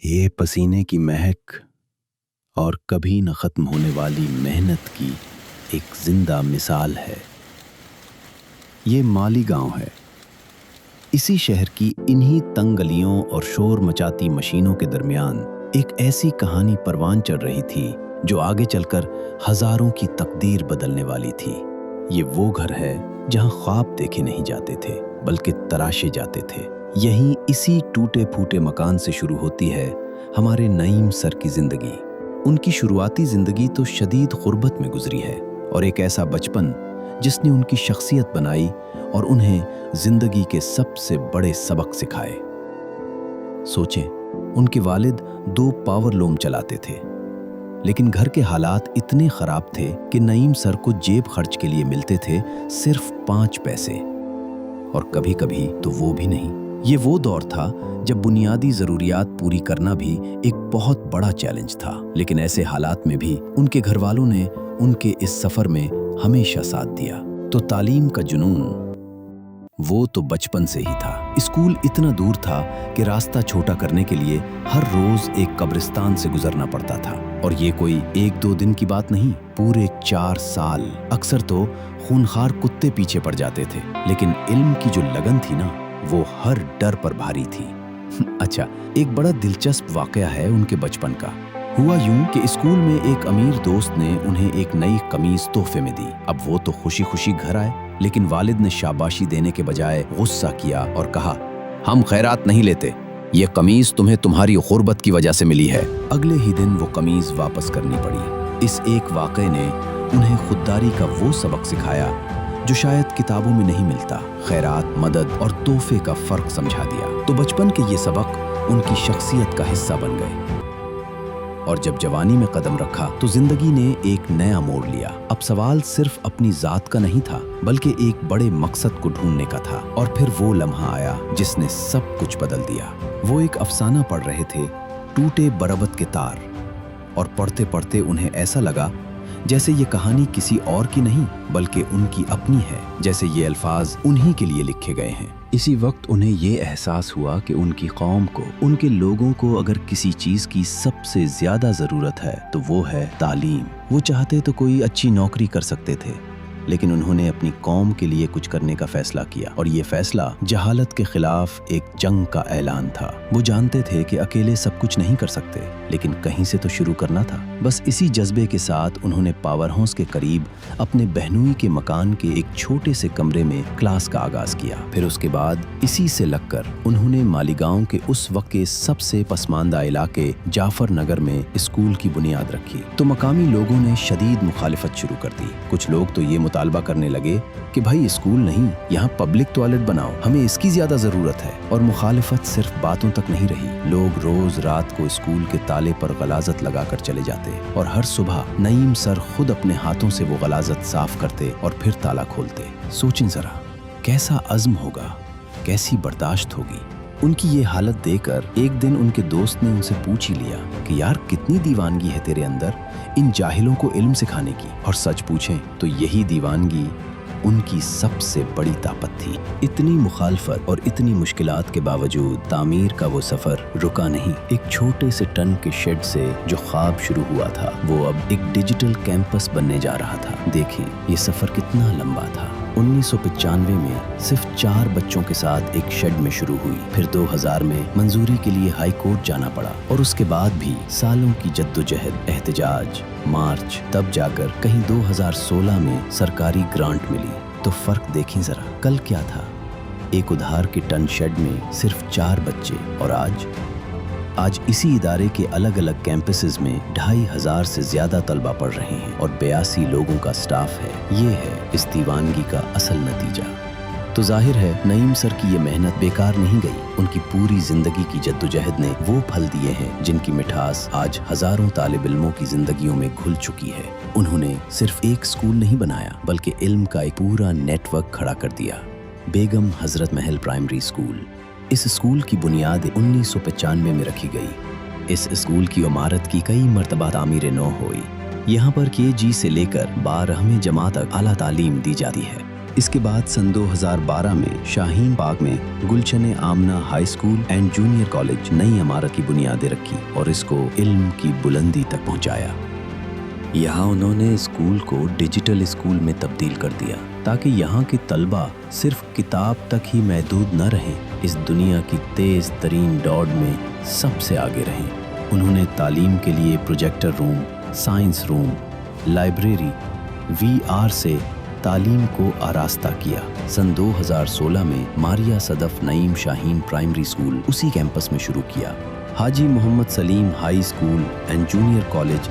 ये पसीने की महक और कभी न ख़त्म होने वाली मेहनत की एक जिंदा मिसाल है। ये मालीगांव है। इसी शहर की इन्हीं तंग गलियों और शोर मचाती मशीनों के दरमियान एक ऐसी कहानी परवान चढ़ रही थी जो आगे चलकर हजारों की तकदीर बदलने वाली थी। ये वो घर है जहां ख्वाब देखे नहीं जाते थे बल्कि तराशे जाते थे। यहीं इसी टूटे फूटे मकान से शुरू होती है हमारे नईम सर की जिंदगी। उनकी शुरुआती जिंदगी तो शदीद गुर्बत में गुजरी है और एक ऐसा बचपन जिसने उनकी शख्सियत बनाई और उन्हें जिंदगी के सबसे बड़े सबक सिखाए। सोचें, उनके वालिद 2 पावर लूम चलाते थे, लेकिन घर के हालात इतने खराब थे कि नईम सर को जेब खर्च के लिए मिलते थे सिर्फ 5 पैसे, और कभी कभी तो वो भी नहीं। ये वो दौर था जब बुनियादी ज़रूरियात पूरी करना भी एक बहुत बड़ा चैलेंज था, लेकिन ऐसे हालात में भी उनके घर वालों ने उनके इस सफ़र में हमेशा साथ दिया। तो तालीम का जुनून वो तो बचपन से ही था। स्कूल इतना दूर था कि रास्ता छोटा करने के लिए हर रोज एक कब्रिस्तान से गुजरना पड़ता था, और ये कोई 1-2 दिन की बात नहीं, पूरे 4 साल। अक्सर तो खूनखार कुत्ते पीछे पड़ जाते थे, लेकिन इल्म की जो लगन थी ना, वो हर डर पर भारी थी। अच्छा, एक बड़ा दिलचस्प वाकया है उनके बचपन का। हुआ यूं कि स्कूल में एक अमीर दोस्त ने उन्हें एक नई कमीज तोहफे में दी। अब वो तो खुशी खुशी घर आए, लेकिन वालिद ने शाबाशी देने के बजाय गुस्सा किया और कहा, हम खैरात नहीं लेते, ये कमीज तुम्हें तुम्हारी गुर्बत की वजह से मिली है। अगले ही दिन वो कमीज वापस करनी पड़ी। इस एक वाकये ने उन्हें खुददारी का वो सबक सिखाया जो शायद किताबों में नहीं मिलता। खैरात, मदद और तोहफे का फर्क समझा दिया। तो बचपन के ये सबक उनकी शख्सियत का हिस्सा बन गए, और जब जवानी में कदम रखा तो जिंदगी ने एक नया मोड़ लिया। अब सवाल सिर्फ अपनी जात का नहीं था, बल्कि एक बड़े मकसद को ढूंढने का था। और फिर वो लम्हा आया जिसने सब कुछ बदल दिया। वो एक अफसाना पढ़ रहे थे, टूटे बरबत के तार, और पढ़ते पढ़ते उन्हें ऐसा लगा जैसे ये कहानी किसी और की नहीं बल्कि उनकी अपनी है, जैसे ये अल्फाज उन्हीं के लिए लिखे गए हैं। इसी वक्त उन्हें ये एहसास हुआ कि उनकी कौम को, उनके लोगों को अगर किसी चीज की सबसे ज्यादा जरूरत है तो वो है तालीम। वो चाहते तो कोई अच्छी नौकरी कर सकते थे, लेकिन उन्होंने अपनी कौम के लिए कुछ करने का फैसला किया, और ये फैसला जहालत के खिलाफ एक जंग का ऐलान था। वो जानते थे कि अकेले सब कुछ नहीं कर सकते, लेकिन कहीं से तो शुरू करना था। बस इसी जज्बे के साथ उन्होंने पावर हाउस के करीब अपने बहनोई के मकान के एक छोटे से कमरे में क्लास का आगाज किया। फिर उसके बाद इसी से लगकर उन्होंने मालीगांव के उस वक्त के सबसे पसमानदा इलाके जाफर नगर में स्कूल की बुनियाद रखी। तो मकामी लोगों ने शदीद मुखालिफत शुरू कर दी। कुछ लोग तो ये मुतालबा करने लगे कि भाई स्कूल नहीं, यहाँ पब्लिक टॉयलेट बनाओ, हमें इसकी ज्यादा जरूरत है। और मुखालिफत सिर्फ बातों तक नहीं रही। लोग रोज रात को स्कूल के ताले पर गलाजत लगाकर चले जाते, और हर सुबह नईम सर खुद अपने हाथों से वो गलाजत साफ करते और फिर ताला खोलते। सोचें जरा, कैसा अज़्म होगा, कैसी बर्दाश्त होगी। उनकी ये हालत देखकर एक दिन उनके दोस्त ने उनसे पूछ ही लिया कि यार, कितनी दीवानगी है तेरे अंदर इन जाहिलों को इल्म सिखाने की। और सच पूछें तो यही दीवानगी उनकी सबसे बड़ी ताकत थी। इतनी मुखालफत और इतनी मुश्किलात के बावजूद तामीर का वो सफर रुका नहीं। एक छोटे से टन के शेड से जो ख्वाब शुरू हुआ था, वो अब एक डिजिटल कैंपस बनने जा रहा था। देखें, ये सफर कितना लंबा था। 1995 में सिर्फ 4 बच्चों के साथ एक शेड में शुरू हुई, फिर 2000 में मंजूरी के लिए हाई कोर्ट जाना पड़ा, और उसके बाद भी सालों की जद्दोजहद, एहतजाज, मार्च, तब जाकर कहीं 2016 में सरकारी ग्रांट मिली। तो फर्क देखें जरा, कल क्या था, एक उधार के टन शेड में सिर्फ 4 बच्चे, और आज इसी इदारे के अलग अलग कैंपसेस में 2500 से ज्यादा तलबा पढ़ रहे हैं और 82 लोगों का स्टाफ है। ये है इस दीवानगी का असल नतीजा। तो जाहिर है नईम सर की ये मेहनत बेकार नहीं गई। उनकी पूरी जिंदगी की जद्दोजहद ने वो फल दिए हैं जिनकी मिठास आज हजारों तालिब इल्मों की जिंदगियों में घुल चुकी है। उन्होंने सिर्फ एक स्कूल नहीं बनाया, बल्कि इल्म का एक पूरा नेटवर्क खड़ा कर दिया। बेगम हजरत महल प्राइमरी स्कूल, इस स्कूल की बुनियाद 1995 में रखी गई। इस स्कूल की इमारत की कई मरतबा तामीर नौ हुई। यहाँ पर KG से लेकर 12वीं जमात तक आला तालीम दी जाती है। इसके बाद सन 2012 में शाहीन बाग में Gulshan Amna high school and junior college नई इमारत की बुनियादें रखी और इसको इल्म की बुलंदी तक पहुंचाया। यहाँ उन्होंने स्कूल को डिजिटल स्कूल में तब्दील कर दिया ताकि यहाँ के तलबा सिर्फ किताब तक ही महदूद न रहें, इस दुनिया की तेज तरीन दौड़ में सबसे आगे रहें। उन्होंने तालीम के लिए projector room, science room, library, VR से तालीम को आरास्ता किया। सन 2016 में मारिया सदफ नईम शाहीन प्राइमरी स्कूल उसी कैंपस में शुरू किया। Haji Mohammad Saleem high school and junior college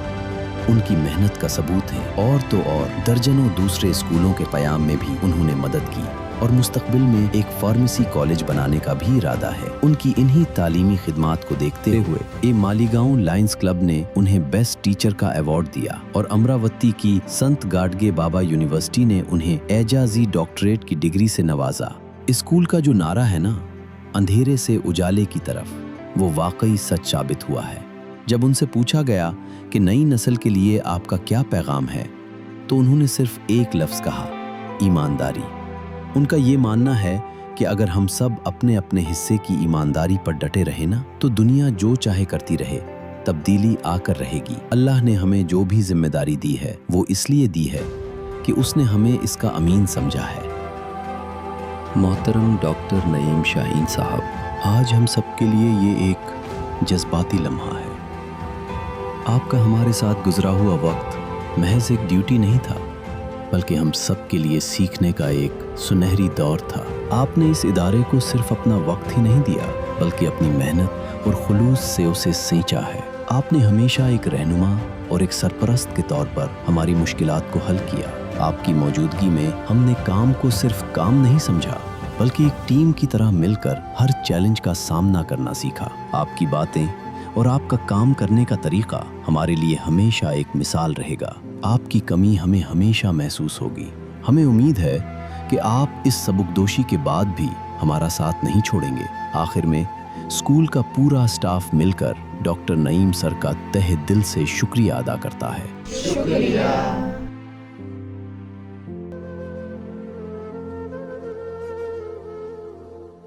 उनकी मेहनत का सबूत है। और तो और दर्जनों दूसरे स्कूलों के क़याम में भी उन्होंने मदद की और मुस्तकबिल में एक फार्मेसी कॉलेज बनाने का भी इरादा है। उनकी इन्हीं तालीमी खिदमात को देखते हुए ए मालीगांव लायंस क्लब ने उन्हें बेस्ट टीचर का अवार्ड दिया और अमरावती की संत गाडगे बाबा यूनिवर्सिटी ने उन्हें एजाजी डॉक्टरेट की डिग्री से नवाजा। स्कूल का जो नारा है ना, अंधेरे से उजाले की तरफ, वो वाकई सच साबित हुआ है। जब उनसे पूछा गया कि नई नस्ल के लिए आपका क्या पैगाम है, तो उन्होंने सिर्फ एक लफ्ज़ कहा, ईमानदारी। उनका ये मानना है कि अगर हम सब अपने अपने हिस्से की ईमानदारी पर डटे रहे ना, तो दुनिया जो चाहे करती रहे, तब्दीली आकर रहेगी। अल्लाह ने हमें जो भी जिम्मेदारी दी है वो इसलिए दी है कि उसने हमें इसका अमीन समझा है। मोहतरम डॉक्टर नईम शाहीन साहब, आज हम सबके लिए ये एक जज्बाती लम्हा है। आपका हमारे साथ गुजरा हुआ वक्त महज एक ड्यूटी नहीं था, बल्कि हम सब के लिए सीखने का एक सुनहरी दौर था। आपने इस इदारे को सिर्फ अपना वक्त ही नहीं दिया, बल्कि अपनी मेहनत और खुलूस से उसे सींचा है। आपने हमेशा एक रहनुमा और एक सरपरस्त के तौर पर हमारी मुश्किलात को हल किया। आपकी मौजूदगी में हमने काम को सिर्फ काम नहीं समझा, बल्कि एक टीम की तरह मिलकर हर चैलेंज का सामना करना सीखा। आपकी बातें और आपका काम करने का तरीका हमारे लिए हमेशा एक मिसाल रहेगा। आपकी कमी हमें हमेशा महसूस होगी। हमें उम्मीद है कि आप इस सबकदोशी के बाद भी हमारा साथ नहीं छोड़ेंगे। आखिर में स्कूल का पूरा स्टाफ मिलकर डॉक्टर नईम सर का तहे दिल से शुक्रिया अदा करता है। शुक्रिया।